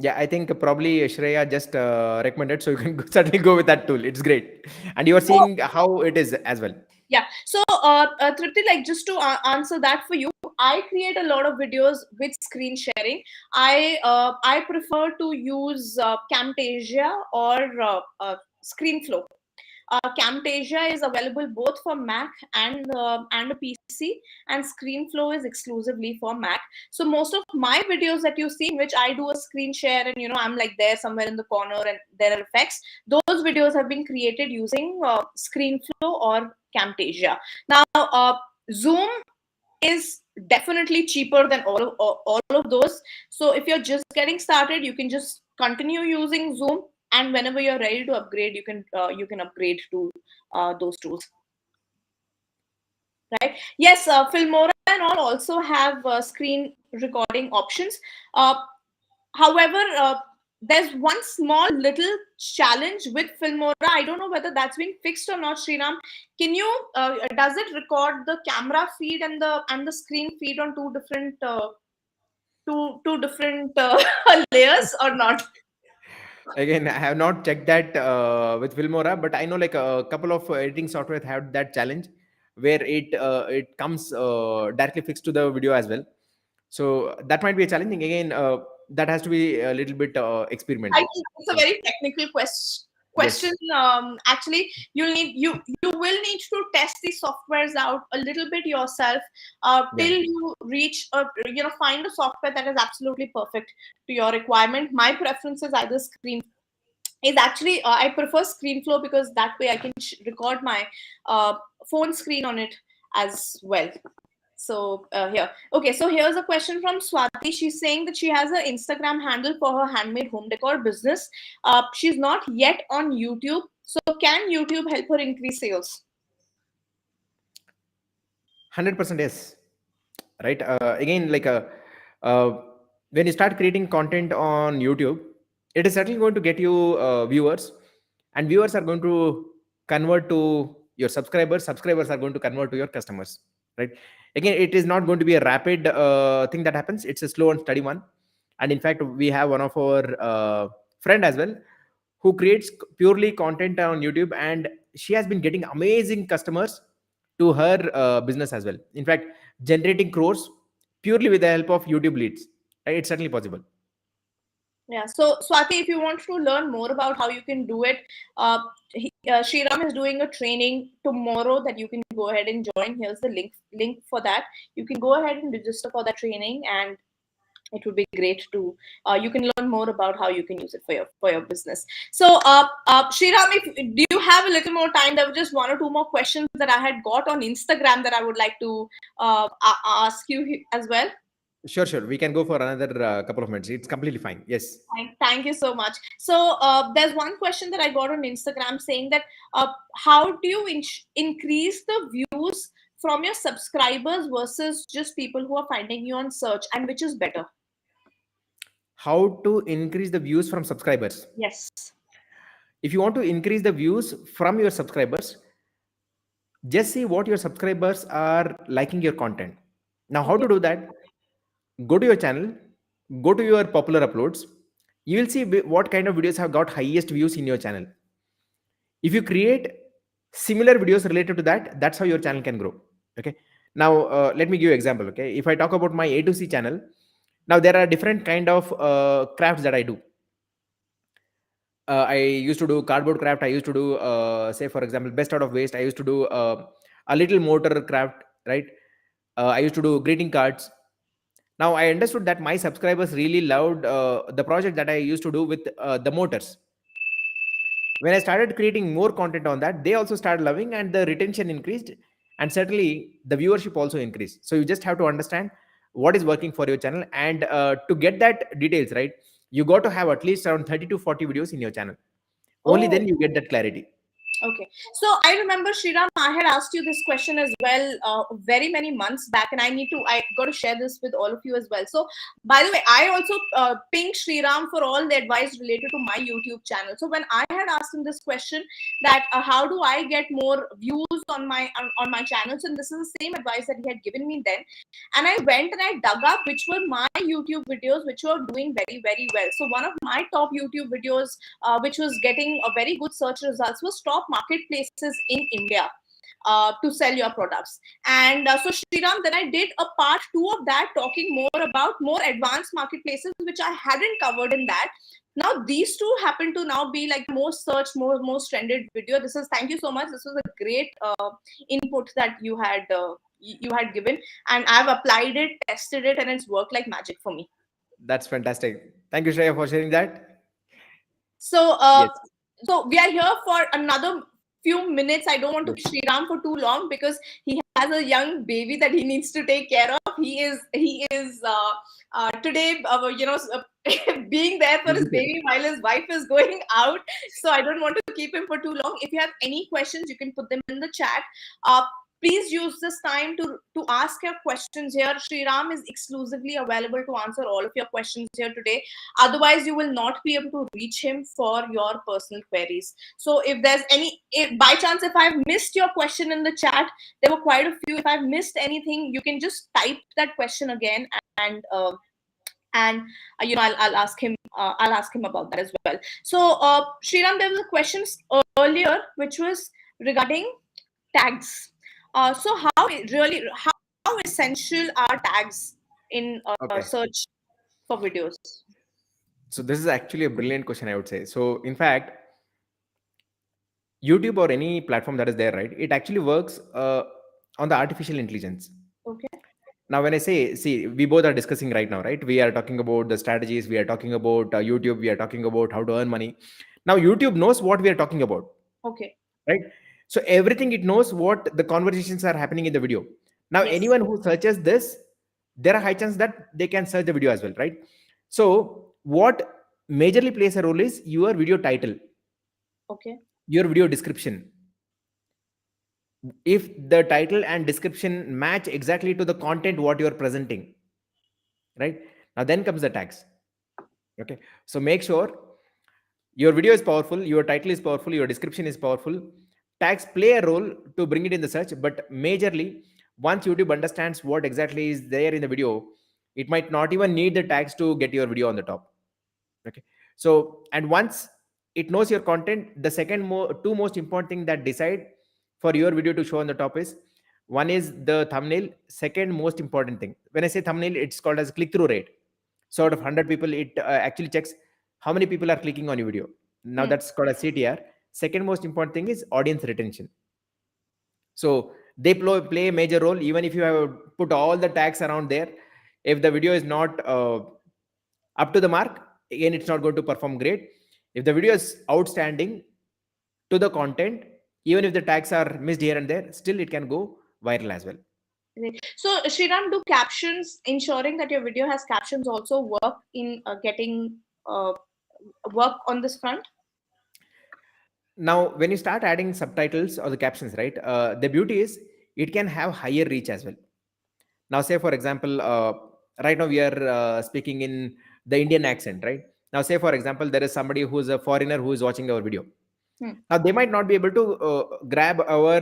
Yeah, I think probably Shreya just recommended, so you can certainly go with that tool. It's great, and you are So seeing how it is as well. yeah. So Tripti, like just to answer that for you, I create a lot of videos with screen sharing. I prefer to use Camtasia or ScreenFlow. Camtasia is available both for Mac and a PC, and ScreenFlow is exclusively for Mac. So most of my videos that you see, in which I do a screen share, and I'm like there somewhere in the corner, and there are effects. Those videos have been created using ScreenFlow or Camtasia. Now, Zoom is definitely cheaper than all of those. So if you're just getting started, you can just continue using Zoom, and whenever you're ready to upgrade, you can upgrade to those tools, right? Yes, Filmora and all also have screen recording options. However, there's one small little challenge with Filmora. I don't know whether that's been fixed or not, Sriram. Can you does it record the camera feed and the screen feed on two different layers or not? Again, I have not checked that with Filmora, but I know like a couple of editing software have that challenge where it comes directly fixed to the video as well. So that might be a challenging. Again, that has to be a little bit I experimented. think it's a So very technical question. yes, Actually, you will need to test these softwares out a little bit yourself yeah. till you reach find a software that is absolutely perfect to your requirement. My preference is either I prefer ScreenFlow, because that way I can record my phone screen on it as well. So here, okay. So here's a question from Swati. She's saying that she has an Instagram handle for her handmade home decor business. She's not yet on YouTube. So can YouTube help her increase sales? 100% yes. Right. Again, like uh, when you start creating content on YouTube, it is certainly going to get you viewers, and viewers are going to convert to your subscribers. Subscribers are going to convert to your customers. Right. Again, it is not going to be a rapid thing that happens. It's a slow and steady one. And in fact, we have one of our friend as well who creates purely content on YouTube, and she has been getting amazing customers to her business as well. In fact, generating crores purely with the help of YouTube leads. Right? It's certainly possible. Yeah. So, Swati, if you want to learn more about how you can do it, Sriram is doing a training tomorrow that you can go ahead and join. Here's the link for that. You can go ahead and register for that training, and it would be great to. You can learn more about how you can use it for your business. So, Sriram, if do you have a little more time? There were just one or two more questions that I had got on Instagram that I would like to ask you as well. Sure, sure. We can go for another couple of minutes. It's completely fine. Yes. Thank you so much. So there's one question that I got on Instagram saying that how do you increase the views from your subscribers versus just people who are finding you on search, and which is better? How to increase the views from subscribers? Yes. If you want to increase the views from your subscribers, just see what your subscribers are liking your content. Now, how Okay. to do that? Go to your channel, go to your popular uploads. You will see what kind of videos have got highest views in your channel. If you create similar videos related to that, that's how your channel can grow. Okay. Now, let me give you an example. Okay. If I talk about my A2C channel, now there are different kind of crafts that I do. I used to do cardboard craft. I used to do, say, for example, best out of waste. I used to do a little motor craft, right? I used to do greeting cards. Now I understood that my subscribers really loved the project that I used to do with the motors. When I started creating more content on that, they also started loving, and the retention increased, and certainly the viewership also increased. So you just have to understand what is working for your channel, and to get that details right, you got to have at least around 30 to 40 videos in your channel. Only Oh, then you get that clarity. okay. So I remember, Sriram, I had asked you this question as well very many months back, and I got to share this with all of you as well. So, by the way, I also pinged Sriram for all the advice related to my YouTube channel. So when I had asked him this question that how do I get more views on my channel, so this is the same advice that he had given me then, and I went and I dug up which were my YouTube videos which were doing very well. So one of my top YouTube videos which was getting a very good search results was top marketplaces in India to sell your products. And so Sriram, then I did a part two of that, talking more about more advanced marketplaces, which I hadn't covered in that. Now these two happen to now be like most searched, most trended video. This is, thank you so much. This was a great input that you had given, and I've applied it, tested it, and it's worked like magic for me. That's fantastic. Thank you, Shreya, for sharing that. So, Yes. so we are here for another few minutes. I don't want to Yes. keep Sriram for too long because he has a young baby that he needs to take care of. He is today, being there for his baby while his wife is going out. So I don't want to keep him for too long. If you have any questions, you can put them in the chat. Uh, Please use this time to ask your questions here. Sriram is exclusively available to answer all of your questions here today. Otherwise you will not be able to reach him for your personal queries. So if there's if by chance if I've missed your question in the chat, there were quite a few. If I've missed anything, you can just type that question again, and I'll ask him about that as well. So Sriram, there was a question earlier which was regarding tags. So how essential are tags in Okay. search for videos? So this is actually a brilliant question, I would say. So in fact, YouTube or any platform that is there, right? It actually works on the artificial intelligence. Okay. Now, when I say, see, we both are discussing right now, right? We are talking about the strategies. We are talking about YouTube. We are talking about how to earn money. Now, YouTube knows what we are talking about, Okay. right? So everything it knows what the conversations are happening in the video. Now, Yes. anyone who searches this, there are high chances that they can search the video as well, right? So what majorly plays a role is your video title, Okay. your video description. If the title and description match exactly to the content what you are presenting, right? Now then comes the tags. Okay. So make sure your video is powerful, your title is powerful, your description is powerful. Tags play a role to bring it in the search, but majorly once YouTube understands what exactly is there in the video, it might not even need the tags to get your video on the top. Okay. So and once it knows your content, the two most important thing that decide for your video to show on the top is, one is the thumbnail. Second most important thing, when I say thumbnail, it's called as click through rate. So out of 100 people, it actually checks how many people are clicking on your video. Now Hmm. that's called a CTR. Second most important thing is audience retention. So they play a major role. Even if you have put all the tags around there, if the video is not up to the mark, again it's not going to perform great. If the video is outstanding to the content, even if the tags are missed here and there, still it can go viral as well. Great. So, Sriram, do captions, ensuring that your video has captions, also work in getting work on this front? Now when you start adding subtitles or the captions, right, the beauty is it can have higher reach as well. Now say for example, right now we are speaking in the Indian accent, right? Now say for example there is somebody who is a foreigner who is watching our video. Hmm. Now they might not be able to grab our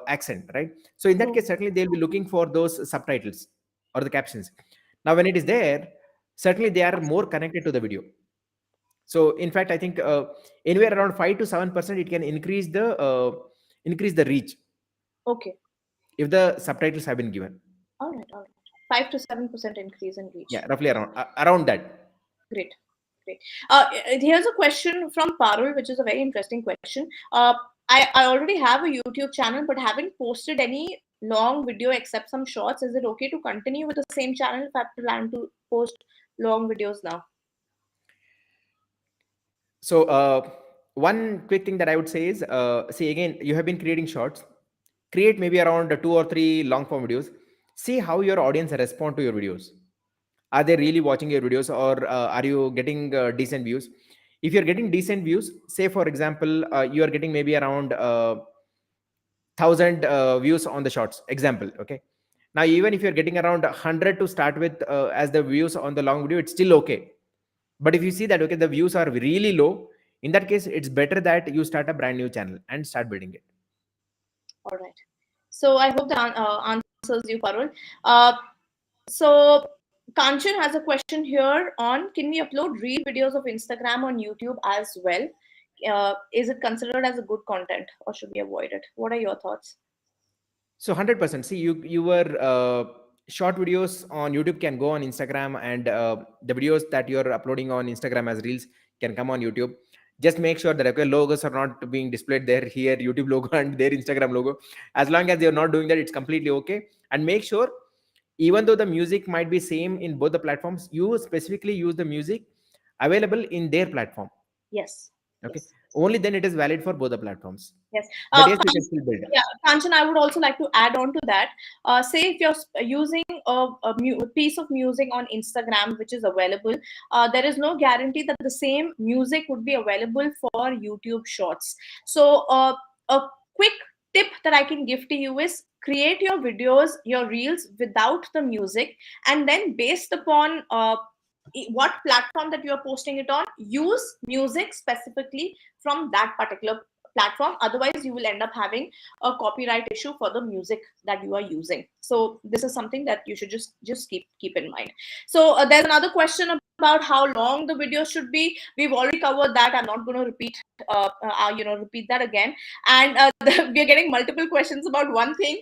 accent, right? So in that True. case certainly they'll be looking for those subtitles or the captions. Now when it is there, certainly they are more connected to the video. So in fact I think anywhere around 5 to 7% it can increase the reach Okay. if the subtitles have been given. All right. All right. 5 to 7% increase in reach. Yeah, roughly around that. Great. Great. Here's a question from Parul, which is a very interesting question. I already have a YouTube channel, but haven't posted any long video except some shorts. Is it okay to continue with the same channel if I plan to post long videos now? So one quick thing that I would say is, see again, you have been creating shorts. Create maybe around 2 or 3 long form videos. See how your audience respond to your videos. Are they really watching your videos, or are you getting decent views? If you're getting decent views, say for example, you are getting maybe around 1,000 views on the shorts. Example, okay. Now even if you're getting around 100 to start with as the views on the long video, it's still okay. But if you see that okay the views are really low, in that case it's better that you start a brand new channel and start building it. All right. So I hope that answers you, Parul. Uh, so Kanchan has a question here on, can we upload reel videos of Instagram on YouTube as well? Is it considered as a good content or should we avoid it? What are your thoughts? So 100%. See, your short videos on YouTube can go on Instagram, and the videos that you're uploading on Instagram as reels can come on YouTube. Just make sure that okay, logos are not being displayed there, here YouTube logo and their Instagram logo. As long as you're not doing that, it's completely okay. And make sure, even though the music might be same in both the platforms, you specifically use the music available in their platform. Yes. Okay, Yes. only then it is valid for both the platforms. Yes. But yes, you can still build. Yeah, Kanchan, I would also like to add on to that. Say if you're using a piece of music on Instagram, which is available, there is no guarantee that the same music would be available for YouTube Shorts. So, a quick tip that I can give to you is create your videos, your reels without the music, and then based upon what platform that you are posting it on, use music specifically from that particular platform. Otherwise you will end up having a copyright issue for the music that you are using. So this is something that you should just keep in mind. So there's another question about how long the video should be. We've already covered that. I'm not going to repeat that again. And we are getting multiple questions about one thing.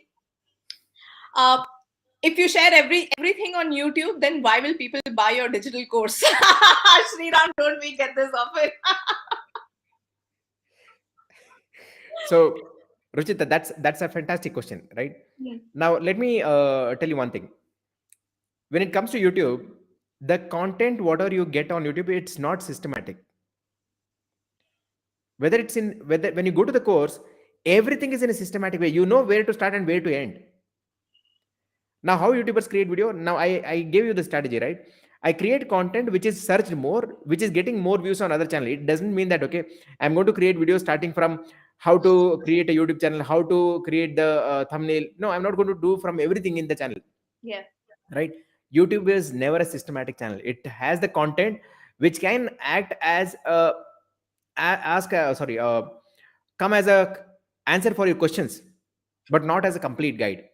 If you share everything on YouTube, then why will people buy your digital course? Sriram, don't we get this often? So, Ruchita, that's a fantastic question, right? Hmm. Now, let me tell you one thing. When it comes to YouTube, the content, whatever you get on YouTube, it's not systematic. Whether it's in whether when you go to the course, everything is in a systematic way. You know where to start and where to end. Now, how YouTubers create video? Now, I gave you the strategy, right? I create content which is searched more, which is getting more views on other channel. It doesn't mean that okay, I'm going to create videos starting from how to create a YouTube channel, how to create the thumbnail. No, I'm not going to do from everything in the channel, Yeah. right? YouTube is never a systematic channel. It has the content which can act as ask sorry come as a answer for your questions, but not as a complete guide.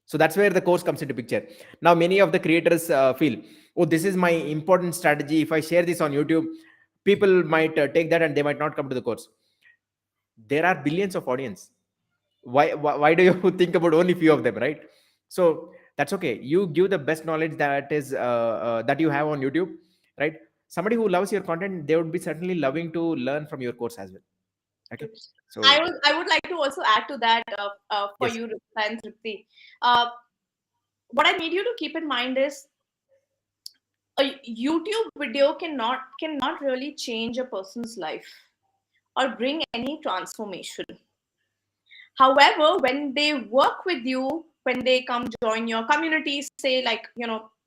So that's where the course comes into picture. Now many of the creators feel, oh, this is my important strategy. If I share this on YouTube, people might take that and they might not come to the course. There are billions of audience. Why do you think about only few of them, right? So that's okay. You give the best knowledge that is that you have on YouTube, right? somebody who loves your content, they would be certainly loving to learn from your course as well. Okay. So I would like to also add to that for yes. you, Rita and Tripti. Uh, what I need you to keep in mind is a YouTube video cannot really change a person's life or bring any transformation. However, when they work with you, when they come join your community, say like,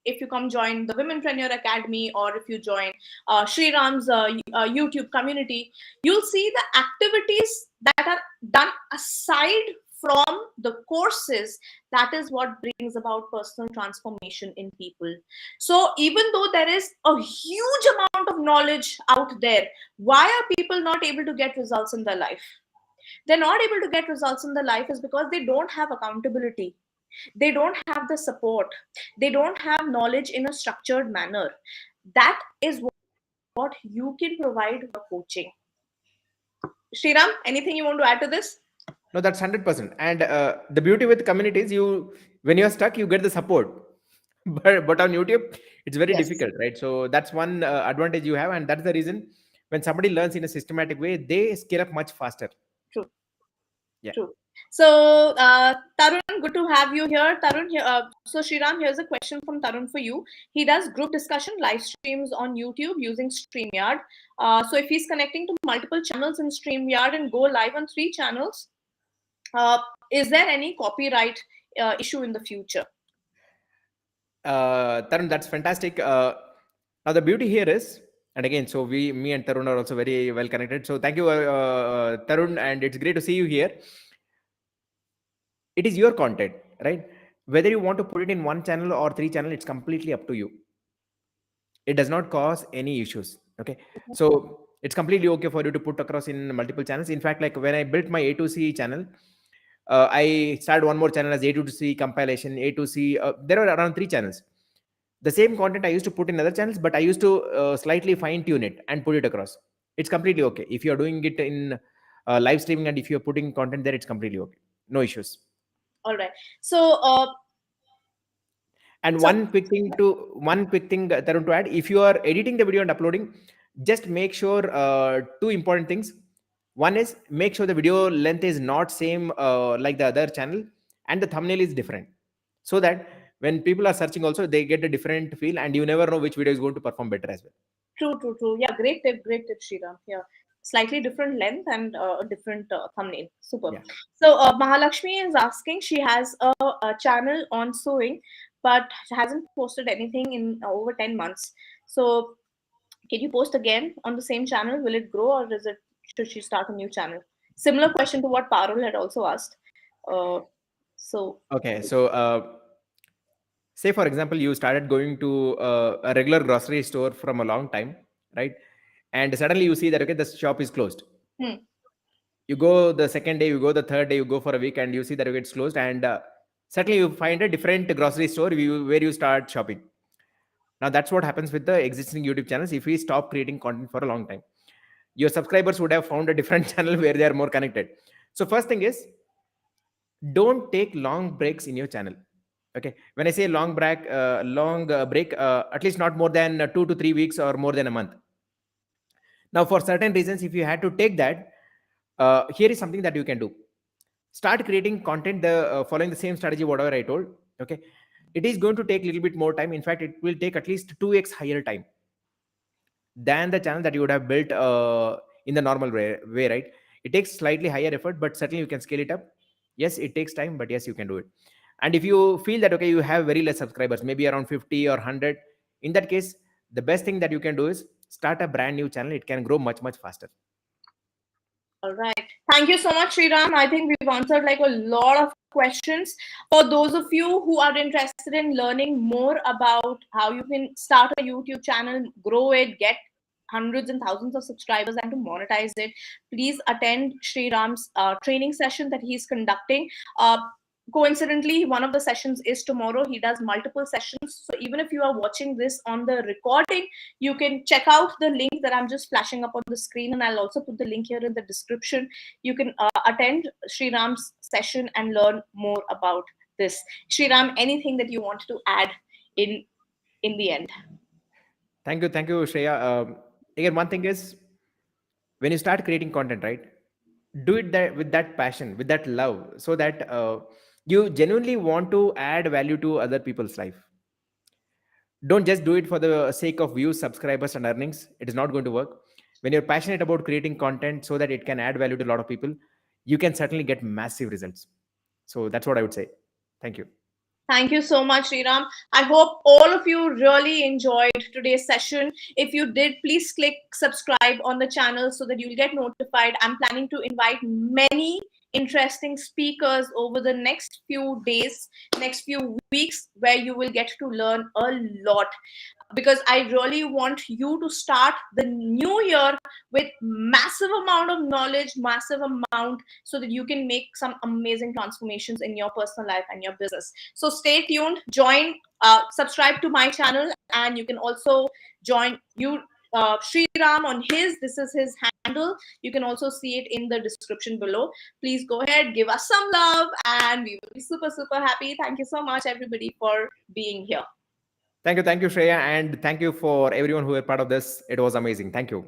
if you come join the Womenpreneur Academy, or if you join Sriram's YouTube community, you'll see the activities that are done aside from the courses. That is what brings about personal transformation in people. So even though there is a huge amount of knowledge out there, why are people not able to get results in their life? They're not able to get results in their life is because they don't have accountability, they don't have the support, they don't have knowledge in a structured manner. That is what you can provide with coaching. Sriram, anything you want to add to this? No, that's 100%. And the beauty with communities, you when you're stuck, you get the support. But on YouTube, it's very Yes. difficult, right? So that's one advantage you have, and that's the reason when somebody learns in a systematic way, they scale up much faster. True. Yeah. True. So, Tarun, good to have you here. Tarun, so Sriram, here's a question from Tarun for you. He does group discussion live streams on YouTube using StreamYard. So, if he's connecting to multiple channels in StreamYard and go live on 3 channels, uh, is there any copyright issue in the future? Tarun, that's fantastic. Now the beauty here is, and again, so me and Tarun are also very well connected. So thank you, Tarun, and it's great to see you here. It is your content, right? Whether you want to put it in 1 channel or 3 channel, it's completely up to you. It does not cause any issues. Okay, so it's completely okay for you to put across in multiple channels. In fact, like when I built my A2C channel, I started one more channel as A2C compilation, A2C. There are around 3 channels. The same content I used to put in other channels, but I used to slightly fine tune it and put it across. It's completely okay. If you're doing it in live streaming and if you're putting content there, it's completely okay. No issues. All right. So, And so one quick thing, Tarun, to add, if you are editing the video and uploading, just make sure 2 important things. One is make sure the video length is not same like the other channel, and the thumbnail is different, so that when people are searching also they get a different feel, and you never know which video is going to perform better as well. true, true, true. Yeah, great tip, Sriram. Yeah, slightly different length and a different thumbnail. Super. Yeah. So Mahalakshmi is asking. She has a channel on sewing, but hasn't posted anything in over 10 months. So can you post again on the same channel? Will it grow, or is it should she start a new channel? Similar question to what Parul had also asked. Uh, so Okay, so say for example you started going to a regular grocery store from a long time, right? And suddenly you see that okay, the shop is closed. hmm, You go the second day, you go the third day, you go for a week, and you see that it's closed, and suddenly you find a different grocery store where you start shopping. Now that's what happens with the existing YouTube channels. If we stop creating content for a long time, your subscribers would have found a different channel where they are more connected. So first thing is, don't take long breaks in your channel. Okay, when I say long break, at least not more than 2 to 3 weeks or more than a month. Now for certain reasons, if you had to take that, here is something that you can do. Start creating content following the same strategy whatever I told. Okay, it is going to take a little bit more time. In fact, it will take at least 2x higher time than the channel that you would have built in the normal way, right? It takes slightly higher effort, but certainly you can scale it up. Yes, it takes time, but yes, you can do it. And if you feel that okay, you have very less subscribers, maybe around 50 or 100, in that case, the best thing that you can do is start a brand new channel. It can grow much faster. all right. Thank you so much, Sriram. I think we've answered like a lot of questions. For those of you who are interested in learning more about how you can start a YouTube channel, grow it, get hundreds and thousands of subscribers, and to monetize it, please attend Sriram's training session that he's conducting. Coincidentally, one of the sessions is tomorrow. He does multiple sessions. So even if you are watching this on the recording, you can check out the link that I'm just flashing up on the screen, and I'll also put the link here in the description. You can attend Sriram's session and learn more about this. Sriram, anything that you wanted to add in the end? Thank you, Shreya. Again, one thing is, when you start creating content, right, do it that with that passion, with that love, so that you genuinely want to add value to other people's life. Don't just do it for the sake of views, subscribers, and earnings. It is not going to work. When you're passionate about creating content so that it can add value to a lot of people, you can certainly get massive results. So that's what I would say. Thank you. Thank you so much, Sriram. I hope all of you really enjoyed today's session. If you did, please click subscribe on the channel so that you'll get notified. I'm planning to invite many interesting speakers over the next few days, next few weeks, where you will get to learn a lot, because I really want you to start the new year with massive amount of knowledge, massive amount, so that you can make some amazing transformations in your personal life and your business. So stay tuned, join, subscribe to my channel, and you can also join Sriram on his. This is his handle. You can also see it in the description below. Please go ahead, give us some love, and we will be super, super happy. Thank you so much, everybody, for being here. Thank you, Shreya, and thank you for everyone who were part of this. It was amazing. Thank you.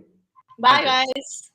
Bye, Thank you. guys.